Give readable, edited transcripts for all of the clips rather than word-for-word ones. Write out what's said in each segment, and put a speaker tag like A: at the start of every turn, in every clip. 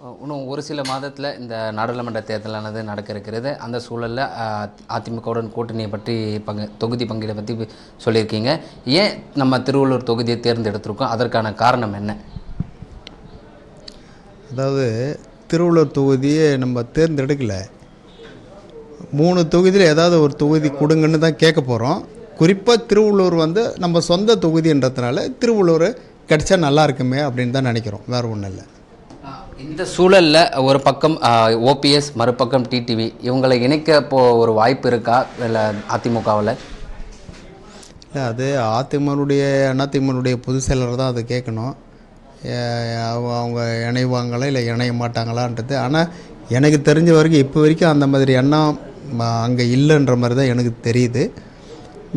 A: இன்னும் ஒரு சில மாதத்தில் இந்த நாடாளுமன்ற தேர்தலானது நடக்க இருக்கிறது. அந்த சூழலில் அதிமுகவுடன் கூட்டணியை பற்றி தொகுதி பங்கீடை பற்றி சொல்லியிருக்கீங்க. ஏன் நம்ம திருவள்ளூர் தொகுதியை தேர்ந்தெடுத்திருக்கோம், அதற்கான காரணம் என்ன?
B: அதாவது திருவள்ளூர் தொகுதியை நம்ம தேர்ந்தெடுக்கலை. 3 தொகுதியில் ஏதாவது ஒரு தொகுதி கொடுங்கன்னு தான் கேட்க போகிறோம். குறிப்பாக திருவள்ளூர் நம்ம சொந்த தொகுதின்றதுனால திருவள்ளூர் கிடச்சா நல்லா இருக்குமே அப்படின்னு தான் நினைக்கிறோம், வேறு ஒன்றும் இல்லை.
A: இந்த சூழலில் ஒரு பக்கம் ஓபிஎஸ், மறுபக்கம் டிடிவி, இவங்களை இணைக்க ஒரு வாய்ப்பு இருக்கா இல்லை அதிமுகவில்?
B: இல்லை, அது அதிமுகனுடைய பொதுச் செயலர் தான் அதை கேட்கணும். அவங்க இணைவாங்களா இல்லை இணைய மாட்டாங்களான்றது. ஆனால் எனக்கு தெரிஞ்ச வரைக்கும் இப்போ வரைக்கும் அந்த மாதிரி எண்ணம் அங்கே இல்லைன்ற மாதிரி தான் எனக்கு தெரியுது.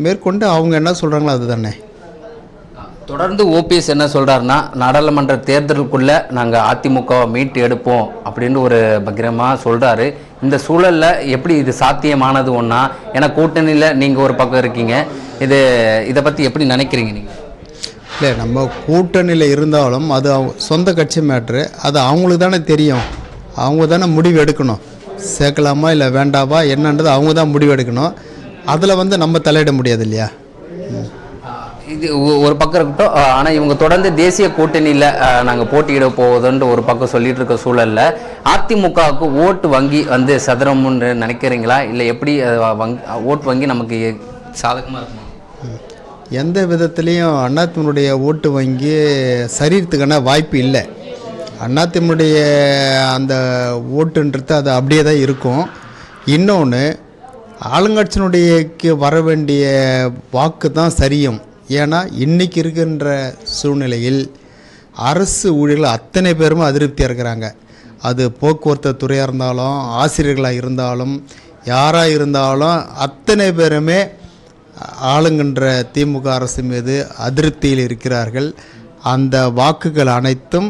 B: மேற்கொண்டு அவங்க என்ன சொல்கிறாங்களோ அதுதானே.
A: தொடர்ந்து ஓபிஎஸ் என்ன சொல்கிறாருன்னா, நாடாளுமன்ற தேர்தலுக்குள்ளே நாங்கள் அதிமுகவை மீட்டு எடுப்போம் அப்படின்னு ஒரு பகிரமாக சொல்கிறாரு. இந்த சூழலில் எப்படி இது சாத்தியமானது ஒன்றா? ஏன்னா கூட்டணியில் நீங்கள் ஒரு பக்கம் இருக்கீங்க, இதை பற்றி எப்படி நினைக்கிறீங்க நீங்கள்?
B: இல்லை, நம்ம கூட்டணியில் இருந்தாலும் அது சொந்த கட்சி மேட்ரு, அது அவங்களுக்கு தானே தெரியும். அவங்க தானே முடிவு எடுக்கணும், சேர்க்கலாமா இல்லை வேண்டாமா என்னன்றது அவங்க தான் முடிவு எடுக்கணும். அதில் நம்ம தலையிட முடியாது இல்லையா.
A: இது ஒரு பக்கம் இருக்கட்டும். ஆனால் இவங்க தொடர்ந்து தேசிய கூட்டணியில் நாங்கள் போட்டியிட போவதுன்ட்டு ஒரு பக்கம் சொல்லிட்டு இருக்க சூழலில் அதிமுகவுக்கு ஓட்டு வங்கி சதுரம்னு நினைக்கிறீங்களா, இல்லை எப்படி ஓட்டு வங்கி நமக்கு சாதகமாக இருக்குமா?
B: எந்த விதத்துலேயும் அதிமுகனுடைய ஓட்டு வங்கி சரீரத்துக்கான வாய்ப்பு இல்லை. அதிமுகனுடைய அந்த ஓட்டுன்றது அது அப்படியே தான் இருக்கும். இன்னொன்று, ஆளுங்கட்சியினுடைய வர வேண்டிய வாக்கு தான் சரியும். ஏன்னா இன்றைக்கி இருக்கின்ற சூழ்நிலையில் அரசு ஊழியர்கள் அத்தனை பேரும் அதிருப்தியாக இருக்கிறாங்க. அது போக்குவரத்து துறையாக இருந்தாலும், ஆசிரியர்களாக இருந்தாலும், யாராக இருந்தாலும் அத்தனை பேருமே ஆளுங்கின்ற திமுக அரசு மீது அதிருப்தியில் இருக்கிறார்கள். அந்த வாக்குகள் அனைத்தும்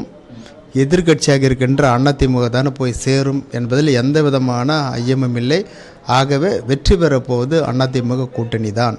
B: எதிர்கட்சியாக இருக்கின்ற அதிமுக தானே போய் சேரும் என்பதில் எந்த விதமான ஐயமும் இல்லை. ஆகவே வெற்றி பெறப்போவது அதிமுக கூட்டணி தான்.